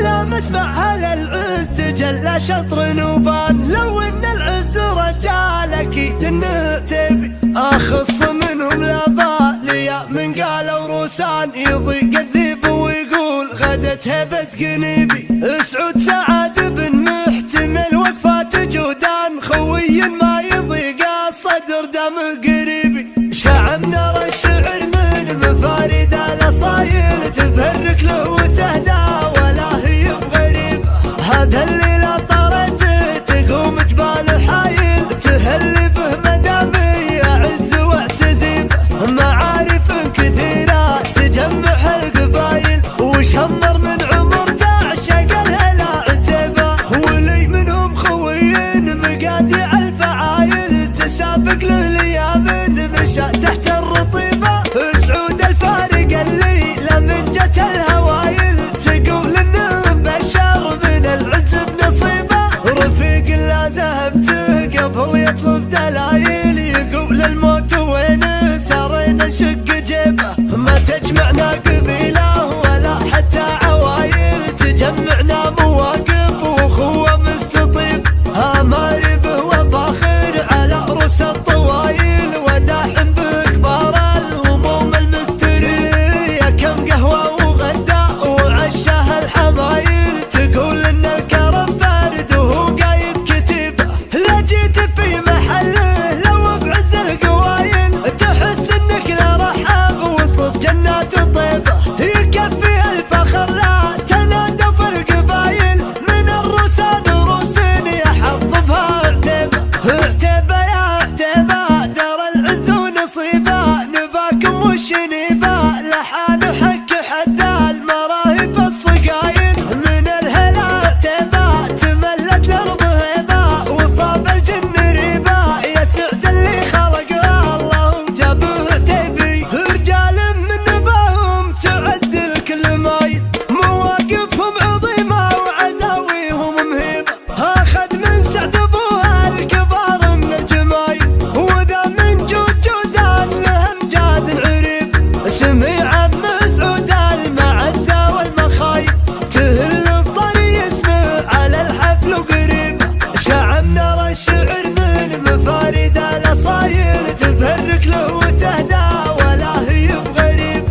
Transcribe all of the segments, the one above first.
ولا مسمع هذا العز تجلى شطر نوبان. لو ان العز رجال اكيد انه تبي اخص منهم لا بالي من قالوا روسان. يضيق الذيب ويقول غدت هبة قنيبي. سعود سعد بن محتمل وقفات جودان. خوي ما يضيق الصدر دمه قريبي. شعب نرى الشعر من مفارد الاصايل تبهرك له وتهدى ولا هي بغريب. هذا الليلة طرت تقوم جبال حايل تهل به مدامي يعز واعتزيب. معارف كثيرة تجمع القبايل وشمر من عمر تعشق الهلا عتيبة. ولي منهم خوين مقادع الفعايل تسابق له ليامن مشى تحت الرطيبة. سعود الفارق الليلة من جت الهوايل تقول انه مبشر من العز بنصيبه. رفيق لا ذهبته قبل يطلب دلايل يقول الموت وينه سارينا نشق جيبه. ما تجمعنا قبيله ولا حتى عوايل تجمعنا مواقف واخوه مستطيب. اماربه وفاخر على رؤوس الطوايل وداحم بكبار الهموم المستريه. كم قهوه وغدا وعشاه الحمايل تقول ان الكرم بارد وهو قايد كتيبه. لا جيت في محله لو بعز القوايل تحس انك لا رحاب وسط جنات طيبه. يكفي الفخر لا تنادى في القبايل من الروسان روسين يحظ بها عتيبه. عتيبه يا عتيبه دار العز ونصيبه. نباكم والشنيبه لحان حك حد المراهي في الصقايل. من الهلا عتيبه تملت الارض هيبه وصاب الجن ريبه. يا سعد اللي خلقه اللهم جابه عتيبي. رجال من نباهم تعدل كل مايل مواقفهم عظيمه وعزاويهم مهيبه. اخذ من سعد ابوها الكبار من الجمايل وذا من جود جودان له امجاد عريب. سميع ابن سعود المعزه والمخايب تهل بطري اسمه على الحفل وقريب. شعب نرى الشعر من مفارد الاصايل تبهرك له وتهدى ولا هي بغريب.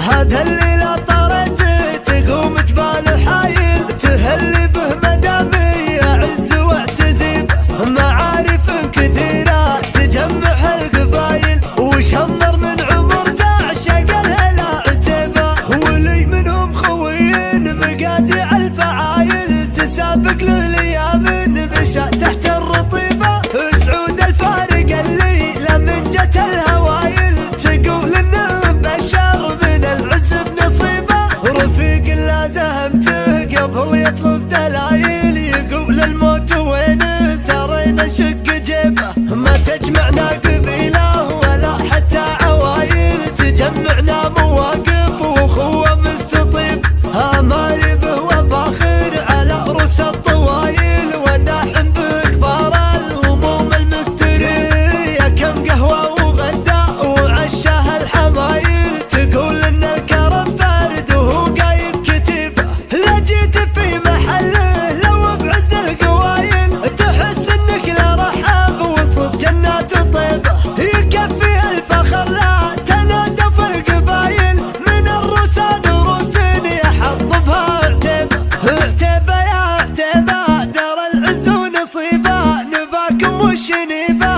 هذا الليلة طرت تقوم جبال حايل تهل به مدامي يعز واعتزيب. معارف كثيرة تجمع القبايل وشمر من عمر تعشق الهلا عتيبة. ولي منهم خوين مقادع الفعايل تسابق له ليامن مشى تحت الرطيبة. سعود الفارق الليلة من جت الهوايل تقول انه مبشر من العز بنصيبه. رفيق لا زهمته قبل يطلب دلايل يقول الموت وينه سارينا نشق جيبه. ما تجمعنا قبيله ولا حتى عوايل تجمعنا مواقف واخوه مستطيب. اماربه وفاخر على رؤوس الطوايل وداحم بكبار الهموم المستريه. كم قهوه وغدا وعشاه الحمايل تقول ان الكرم بارد وهو قايد كتيبه. لا جيت في محله لو بعز القوايل تحس انك لا رحاب وسط جنات طيبه. يكفي الفخر لا تنادى في القبايل من الروسان روسين يحظ بها عتيبه. عتيبه يا عتيبه دار العز ونصيبه. نباكم والشنيبه